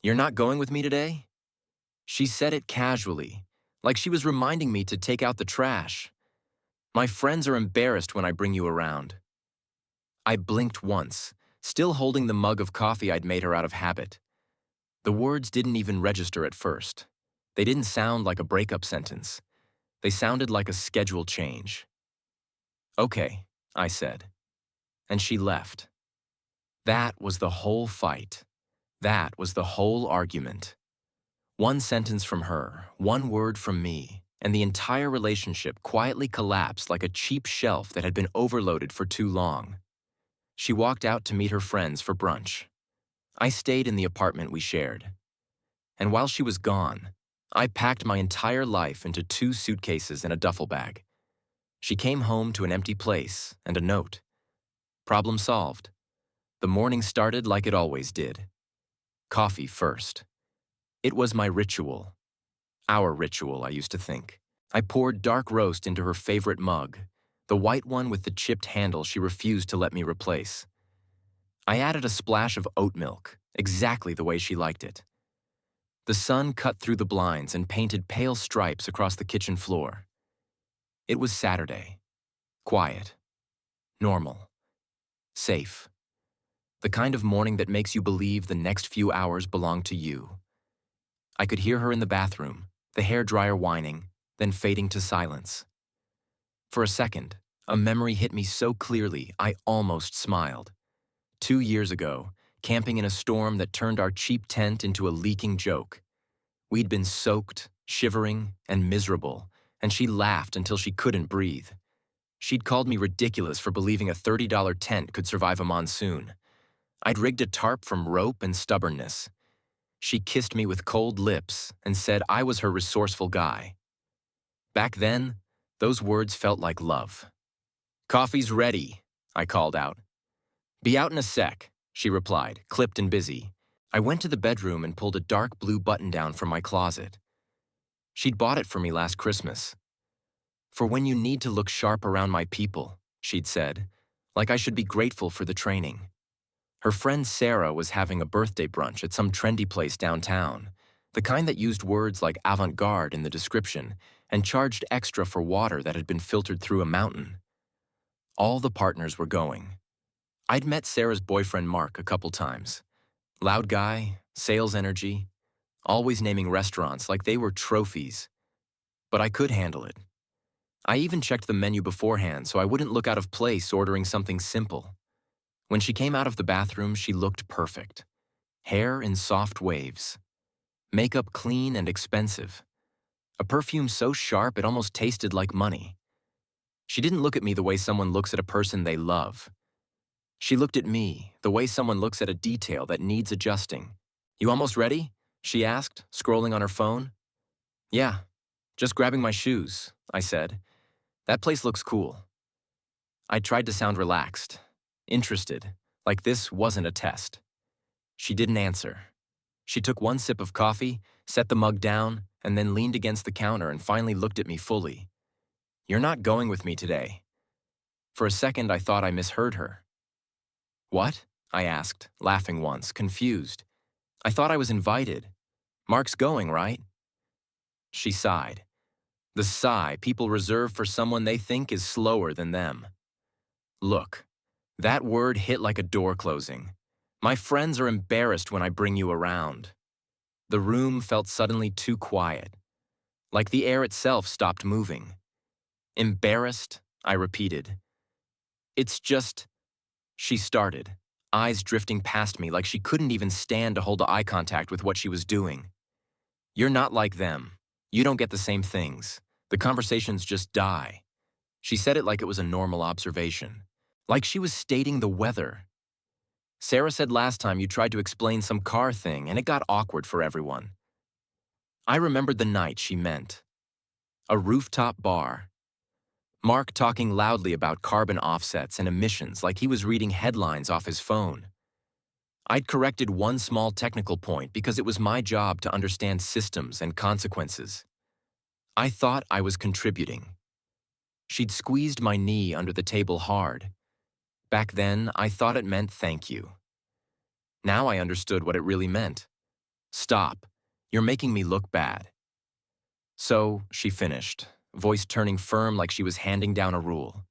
"You're not going with me today?" She said it casually, like she was reminding me to take out the trash. "My friends are embarrassed when I bring you around." I blinked once, still holding the mug of coffee I'd made her out of habit. The words didn't even register at first. They didn't sound like a breakup sentence. They sounded like a schedule change. "Okay," I said, and she left. That was the whole fight. That was the whole argument. One sentence from her, one word from me, and the entire relationship quietly collapsed like a cheap shelf that had been overloaded for too long. She walked out to meet her friends for brunch. I stayed in the apartment we shared. And while she was gone, I packed my entire life into 2 suitcases and a duffel bag. She came home to an empty place and a note. Problem solved. The morning started like it always did. Coffee first. It was my ritual. Our ritual, I used to think. I poured dark roast into her favorite mug, the white one with the chipped handle she refused to let me replace. I added a splash of oat milk, exactly the way she liked it. The sun cut through the blinds and painted pale stripes across the kitchen floor. It was Saturday. Quiet. Normal. Safe. The kind of morning that makes you believe the next few hours belong to you. I could hear her in the bathroom, the hairdryer whining, then fading to silence. For a second, a memory hit me so clearly I almost smiled. 2 years ago, camping in a storm that turned our cheap tent into a leaking joke. We'd been soaked, shivering, and miserable, and she laughed until she couldn't breathe. She'd called me ridiculous for believing a $30 tent could survive a monsoon. I'd rigged a tarp from rope and stubbornness. She kissed me with cold lips and said I was her resourceful guy. Back then, those words felt like love. "Coffee's ready," I called out. "Be out in a sec," she replied, clipped and busy. I went to the bedroom and pulled a dark blue button-down from my closet. She'd bought it for me last Christmas. "For when you need to look sharp around my people," she'd said, like I should be grateful for the training. Her friend Sarah was having a birthday brunch at some trendy place downtown, the kind that used words like avant-garde in the description and charged extra for water that had been filtered through a mountain. All the partners were going. I'd met Sarah's boyfriend Mark a couple times. Loud guy, sales energy, always naming restaurants like they were trophies. But I could handle it. I even checked the menu beforehand so I wouldn't look out of place ordering something simple. When she came out of the bathroom, she looked perfect. Hair in soft waves. Makeup clean and expensive. A perfume so sharp it almost tasted like money. She didn't look at me the way someone looks at a person they love. She looked at me the way someone looks at a detail that needs adjusting. "You almost ready?" she asked, scrolling on her phone. "Yeah, just grabbing my shoes," I said. "That place looks cool." I tried to sound relaxed, interested, like this wasn't a test. She didn't answer. She took one sip of coffee, set the mug down, and then leaned against the counter and finally looked at me fully. "You're not going with me today." For a second, I thought I misheard her. "What?" I asked, laughing once, confused. "I thought I was invited. Mark's going, right?" She sighed. The sigh people reserve for someone they think is slower than them. Look, that word hit like a door closing. My friends are embarrassed when I bring you around. The room felt suddenly too quiet, like the air itself stopped moving. "Embarrassed?" I repeated. "It's just—" She started, eyes drifting past me like she couldn't even stand to hold eye contact with what she was doing. "You're not like them. You don't get the same things. The conversations just die." She said it like it was a normal observation, like she was stating the weather. "Sarah said last time you tried to explain some car thing and it got awkward for everyone." I remembered the night she meant. A rooftop bar. Mark talking loudly about carbon offsets and emissions like he was reading headlines off his phone. I'd corrected one small technical point because it was my job to understand systems and consequences. I thought I was contributing. She'd squeezed my knee under the table hard. Back then, I thought it meant thank you. Now I understood what it really meant. Stop. You're making me look bad. So, she finished, voice turning firm like she was handing down a rule.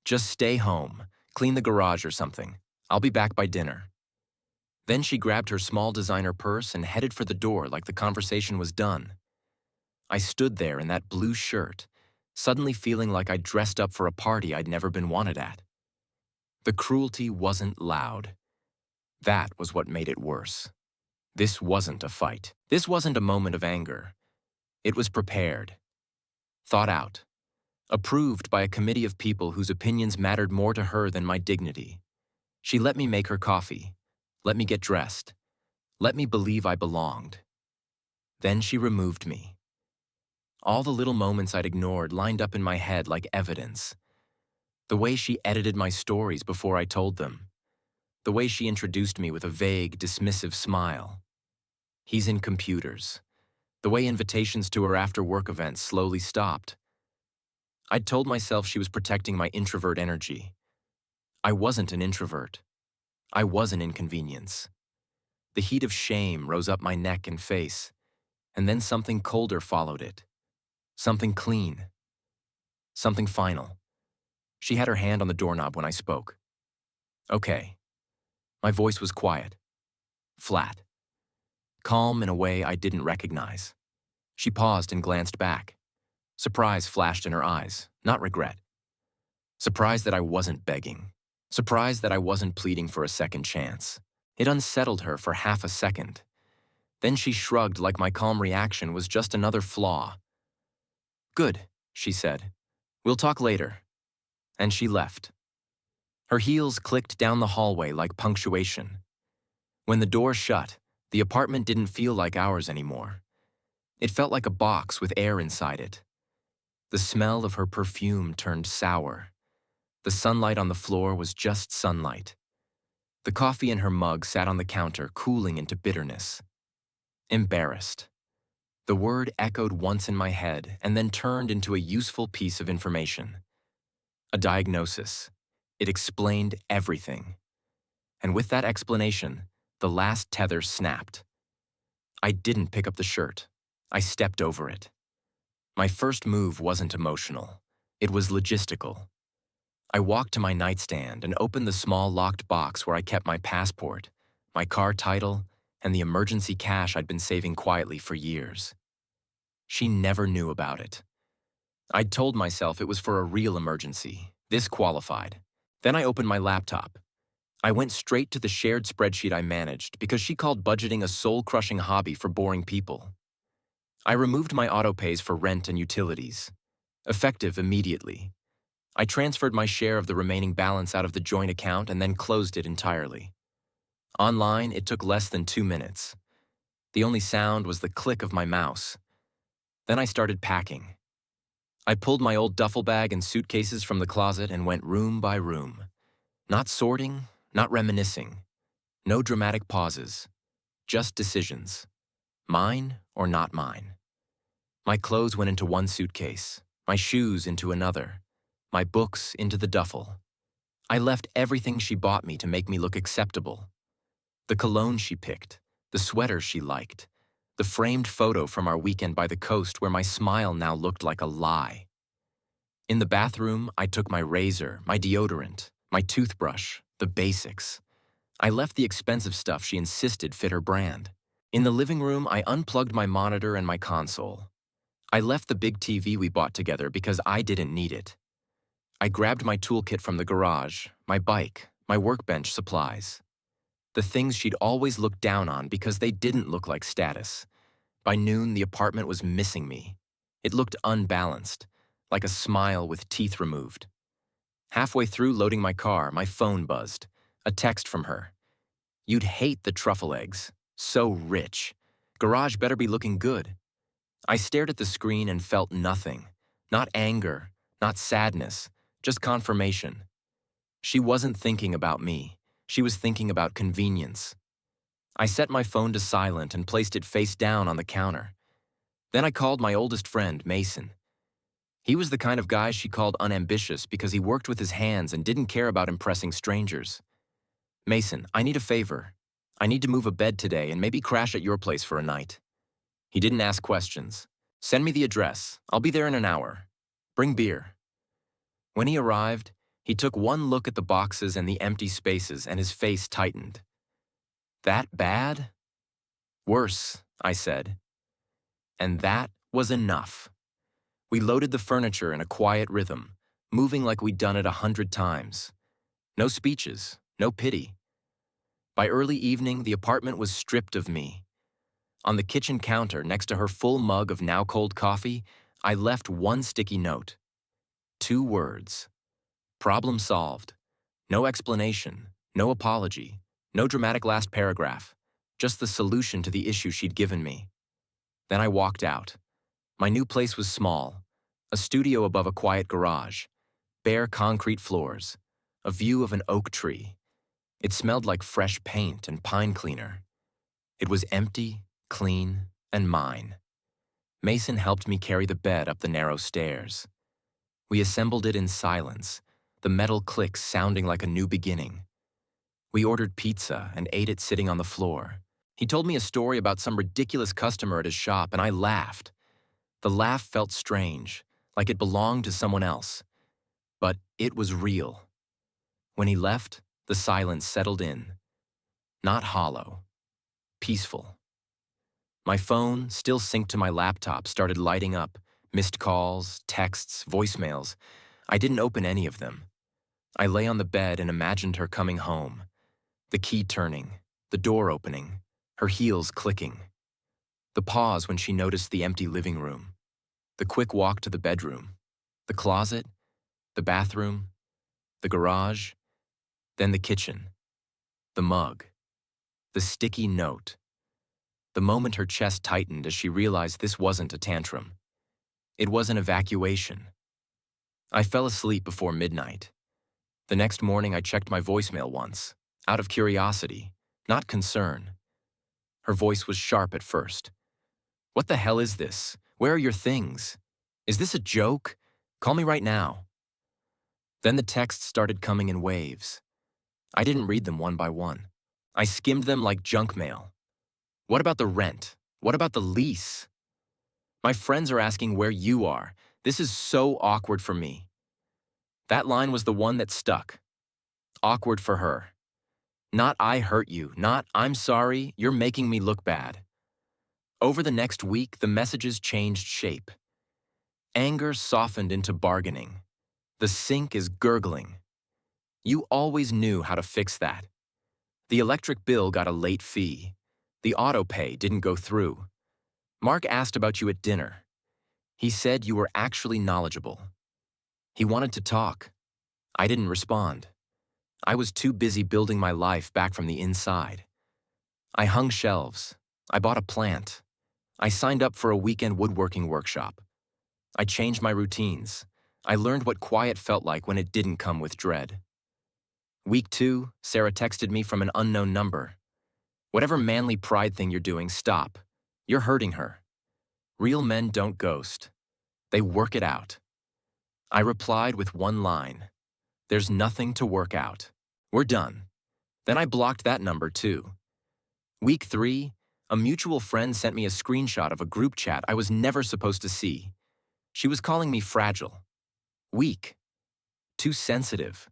Just stay home, clean the garage or something. I'll be back by dinner. Then she grabbed her small designer purse and headed for the door like the conversation was done. I stood there in that blue shirt, suddenly feeling like I'd dressed up for a party I'd never been wanted at. The cruelty wasn't loud. That was what made it worse. This wasn't a fight. This wasn't a moment of anger. It was prepared, thought out, approved by a committee of people whose opinions mattered more to her than my dignity. She let me make her coffee, let me get dressed, let me believe I belonged. Then she removed me. All the little moments I'd ignored lined up in my head like evidence. The way she edited my stories before I told them. The way she introduced me with a vague, dismissive smile. He's in computers. The way invitations to her after-work events slowly stopped. I'd told myself she was protecting my introvert energy. I wasn't an introvert. I was an inconvenience. The heat of shame rose up my neck and face, and then something colder followed it. Something clean. Something final. She had her hand on the doorknob when I spoke. Okay. My voice was quiet. Flat. Calm in a way I didn't recognize. She paused and glanced back. Surprise flashed in her eyes, not regret. Surprise that I wasn't begging. Surprise that I wasn't pleading for a second chance. It unsettled her for half a second. Then she shrugged like my calm reaction was just another flaw. Good, she said. We'll talk later. And she left. Her heels clicked down the hallway like punctuation. When the door shut, the apartment didn't feel like ours anymore. It felt like a box with air inside it. The smell of her perfume turned sour. The sunlight on the floor was just sunlight. The coffee in her mug sat on the counter, cooling into bitterness. Embarrassed. The word echoed once in my head and then turned into a useful piece of information. A diagnosis. It explained everything. And with that explanation, the last tether snapped. I didn't pick up the shirt. I stepped over it. My first move wasn't emotional. It was logistical. I walked to my nightstand and opened the small locked box where I kept my passport, my car title, and the emergency cash I'd been saving quietly for years. She never knew about it. I'd told myself it was for a real emergency. This qualified. Then I opened my laptop. I went straight to the shared spreadsheet I managed because she called budgeting a soul-crushing hobby for boring people. I removed my autopays for rent and utilities. Effective immediately. I transferred my share of the remaining balance out of the joint account and then closed it entirely. Online, it took less than 2 minutes. The only sound was the click of my mouse. Then I started packing. I pulled my old duffel bag and suitcases from the closet and went room by room. Not sorting, not reminiscing. No dramatic pauses. Just decisions. Mine or not mine. My clothes went into one suitcase, my shoes into another, my books into the duffel. I left everything she bought me to make me look acceptable. The cologne she picked, the sweater she liked, the framed photo from our weekend by the coast where my smile now looked like a lie. In the bathroom, I took my razor, my deodorant, my toothbrush, the basics. I left the expensive stuff she insisted fit her brand. In the living room, I unplugged my monitor and my console. I left the big TV we bought together because I didn't need it. I grabbed my toolkit from the garage, my bike, my workbench supplies. The things she'd always looked down on because they didn't look like status. By noon, the apartment was missing me. It looked unbalanced, like a smile with teeth removed. Halfway through loading my car, my phone buzzed. A text from her. You'd hate the truffle eggs. So rich. Garage better be looking good. I stared at the screen and felt nothing. Not anger, not sadness, just confirmation. She wasn't thinking about me. She was thinking about convenience. I set my phone to silent and placed it face down on the counter. Then I called my oldest friend, Mason. He was the kind of guy she called unambitious because he worked with his hands and didn't care about impressing strangers. Mason, I need a favor. I need to move a bed today and maybe crash at your place for a night. He didn't ask questions. Send me the address. I'll be there in an hour. Bring beer. When he arrived, he took one look at the boxes and the empty spaces and his face tightened. That bad? Worse, I said. And that was enough. We loaded the furniture in a quiet rhythm, moving like we'd done it 100 times. No speeches, no pity. By early evening, the apartment was stripped of me. On the kitchen counter, next to her full mug of now cold coffee, I left one sticky note. 2 words. Problem solved. No explanation, no apology, no dramatic last paragraph, just the solution to the issue she'd given me. Then I walked out. My new place was small, a studio above a quiet garage, bare concrete floors, a view of an oak tree. It smelled like fresh paint and pine cleaner. It was empty, clean, and mine. Mason helped me carry the bed up the narrow stairs. We assembled it in silence, the metal clicks sounding like a new beginning. We ordered pizza and ate it sitting on the floor. He told me a story about some ridiculous customer at his shop, and I laughed. The laugh felt strange, like it belonged to someone else. But it was real. When he left, the silence settled in. Not hollow. Peaceful. My phone, still synced to my laptop, started lighting up. Missed calls, texts, voicemails. I didn't open any of them. I lay on the bed and imagined her coming home. The key turning, the door opening, her heels clicking. The pause when she noticed the empty living room. The quick walk to the bedroom. The closet. The bathroom. The garage. Then the kitchen. The mug. The sticky note. The moment her chest tightened as she realized this wasn't a tantrum. It was an evacuation. I fell asleep before midnight. The next morning I checked my voicemail once, out of curiosity, not concern. Her voice was sharp at first. What the hell is this? Where are your things? Is this a joke? Call me right now. Then the texts started coming in waves. I didn't read them one by one. I skimmed them like junk mail. What about the rent? What about the lease? My friends are asking where you are. This is so awkward for me. That line was the one that stuck. Awkward for her. Not I hurt you, not I'm sorry, you're making me look bad. Over the next week, the messages changed shape. Anger softened into bargaining. The sink is gurgling. You always knew how to fix that. The electric bill got a late fee. The auto pay didn't go through. Mark asked about you at dinner. He said you were actually knowledgeable. He wanted to talk. I didn't respond. I was too busy building my life back from the inside. I hung shelves. I bought a plant. I signed up for a weekend woodworking workshop. I changed my routines. I learned what quiet felt like when it didn't come with dread. Week 2, Sarah texted me from an unknown number. Whatever manly pride thing you're doing, stop. You're hurting her. Real men don't ghost. They work it out. I replied with one line. There's nothing to work out. We're done. Then I blocked that number too. Week 3, a mutual friend sent me a screenshot of a group chat I was never supposed to see. She was calling me fragile. Weak. Too sensitive.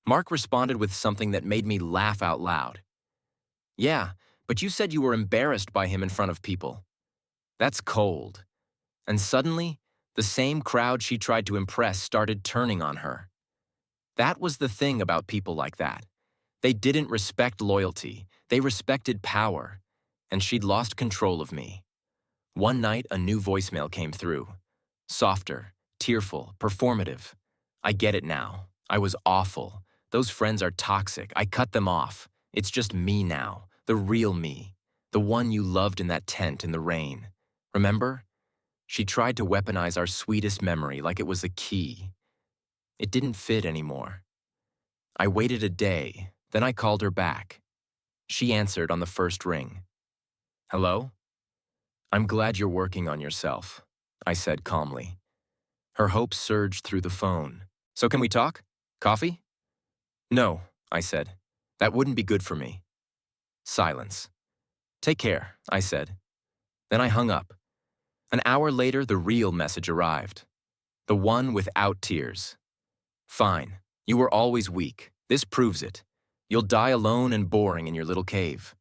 Mark responded with something that made me laugh out loud. Yeah, but you said you were embarrassed by him in front of people. That's cold. And suddenly, the same crowd she tried to impress started turning on her. That was the thing about people like that. They didn't respect loyalty. They respected power. And she'd lost control of me. One night, a new voicemail came through. Softer, tearful, performative. I get it now. I was awful. Those friends are toxic. I cut them off. It's just me now, the real me, the one you loved in that tent in the rain. Remember? She tried to weaponize our sweetest memory like it was a key. It didn't fit anymore. I waited a day, then I called her back. She answered on the first ring. Hello? I'm glad you're working on yourself, I said calmly. Her hope surged through the phone. So can we talk? Coffee? No, I said. That wouldn't be good for me. Silence. Take care, I said. Then I hung up. An hour later, the real message arrived. The one without tears. Fine. You were always weak. This proves it. You'll die alone and boring in your little cave.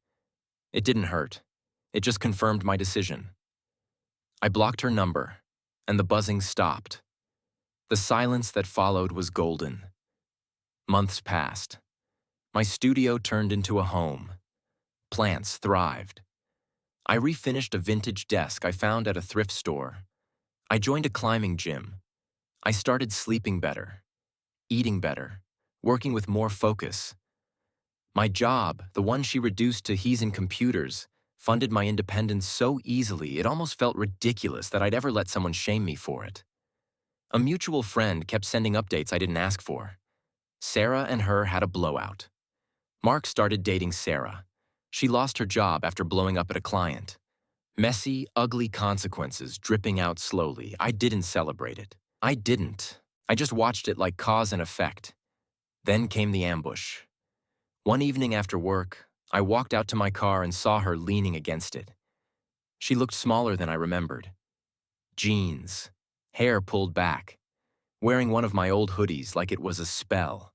It didn't hurt. It just confirmed my decision. I blocked her number, and the buzzing stopped. The silence that followed was golden. Months passed. My studio turned into a home. Plants thrived. I refinished a vintage desk I found at a thrift store. I joined a climbing gym. I started sleeping better, eating better, working with more focus. My job, the one she reduced to he's in computers, funded my independence so easily it almost felt ridiculous that I'd ever let someone shame me for it. A mutual friend kept sending updates I didn't ask for. Sarah and her had a blowout. Mark started dating Sarah. She lost her job after blowing up at a client. Messy, ugly consequences dripping out slowly. I didn't celebrate it. I didn't. I just watched it like cause and effect. Then came the ambush. One evening after work, I walked out to my car and saw her leaning against it. She looked smaller than I remembered. Jeans, hair pulled back, wearing one of my old hoodies like it was a spell.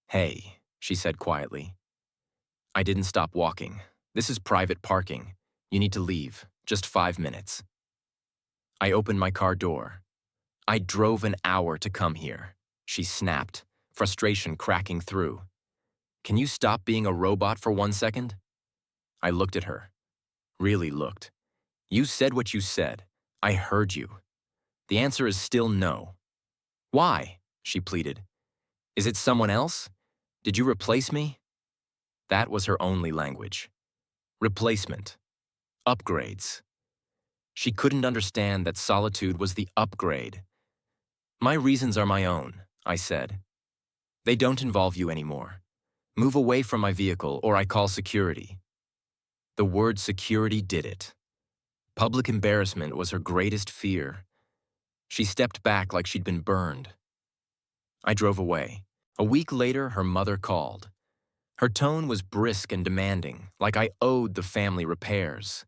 "Hey," she said quietly. I didn't stop walking. "This is private parking. You need to leave. Just 5 minutes." I opened my car door. "I drove an hour to come here," she snapped, frustration cracking through. "Can you stop being a robot for 1 second?" I looked at her. Really looked. "You said what you said. I heard you. The answer is still no." "Why?" she pleaded. "Is it someone else? Did you replace me?" That was her only language. Replacement. Upgrades. She couldn't understand that solitude was the upgrade. "My reasons are my own," I said. "They don't involve you anymore. Move away from my vehicle or I call security." The word security did it. Public embarrassment was her greatest fear. She stepped back like she'd been burned. I drove away. A week later, her mother called. Her tone was brisk and demanding, like I owed the family repairs.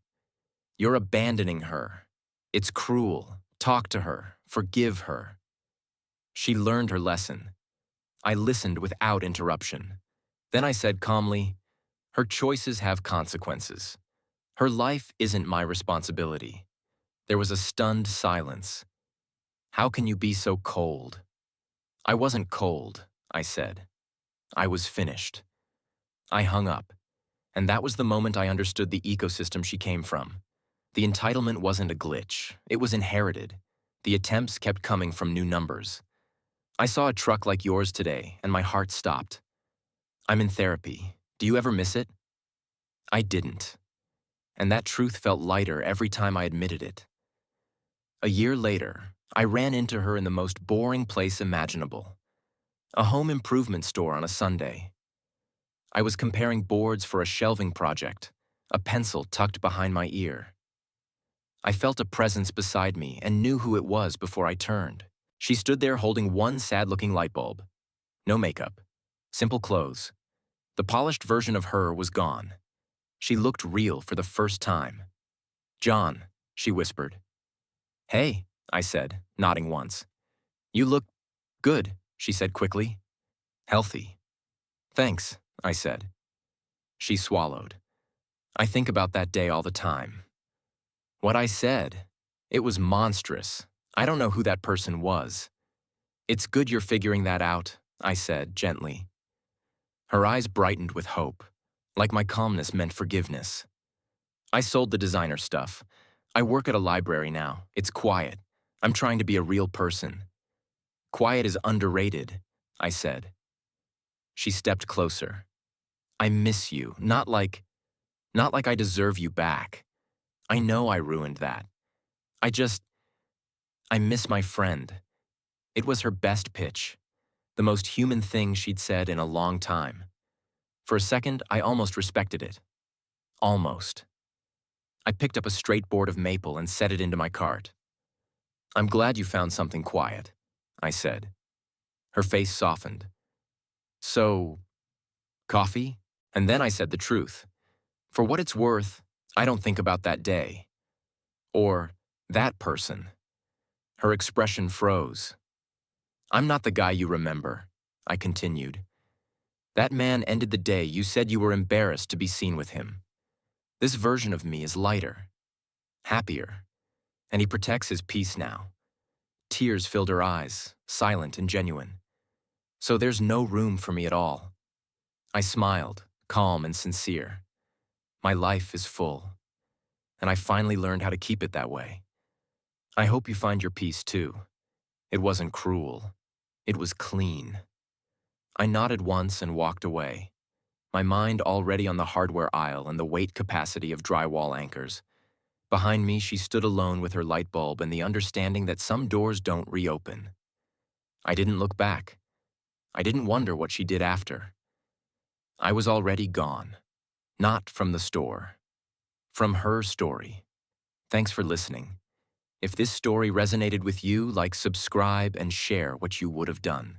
"You're abandoning her. It's cruel. Talk to her. Forgive her." She learned her lesson. I listened without interruption. Then I said calmly, "Her choices have consequences. Her life isn't my responsibility." There was a stunned silence. "How can you be so cold?" "I wasn't cold," I said. I was finished. I hung up, and that was the moment I understood the ecosystem she came from. The entitlement wasn't a glitch. It was inherited. The attempts kept coming from new numbers. I saw a truck like yours today, and my heart stopped. "I'm in therapy. Do you ever miss it?" I didn't. And that truth felt lighter every time I admitted it. A year later, I ran into her in the most boring place imaginable. A home improvement store on a Sunday. I was comparing boards for a shelving project, a pencil tucked behind my ear. I felt a presence beside me and knew who it was before I turned. She stood there holding one sad-looking light bulb. No makeup. Simple clothes. The polished version of her was gone. She looked real for the first time. "John," she whispered. "Hey," I said, nodding once. "You look good," she said quickly. "Healthy." "Thanks," I said. She swallowed. I think about that day all the time. What I said, it was monstrous. I don't know who that person was. "It's good you're figuring that out," I said gently. Her eyes brightened with hope, like my calmness meant forgiveness. "I sold the designer stuff. I work at a library now. It's quiet. I'm trying to be a real person." "Quiet is underrated," I said. She stepped closer. "I miss you, not like I deserve you back. I know I ruined that. I miss my friend." It was her best pitch, the most human thing she'd said in a long time. For a second, I almost respected it. Almost. I picked up a straight board of maple and set it into my cart. "I'm glad you found something quiet," I said. Her face softened. "So, coffee?" And then I said the truth. For what it's worth, I don't think about that day. Or that person. Her expression froze. I'm not the guy you remember, I continued. That man ended the day you said you were embarrassed to be seen with him. This version of me is lighter, happier, and he protects his peace now. Tears filled her eyes, silent and genuine. So there's no room for me at all. I smiled, calm and sincere. My life is full, and I finally learned how to keep it that way. I hope you find your peace too. It wasn't cruel. It was clean. I nodded once and walked away, my mind already on the hardware aisle and the weight capacity of drywall anchors. Behind me, she stood alone with her light bulb and the understanding that some doors don't reopen. I didn't look back. I didn't wonder what she did after. I was already gone. Not from the store. From her story. Thanks for listening. If this story resonated with you, like, subscribe, and share what you would have done.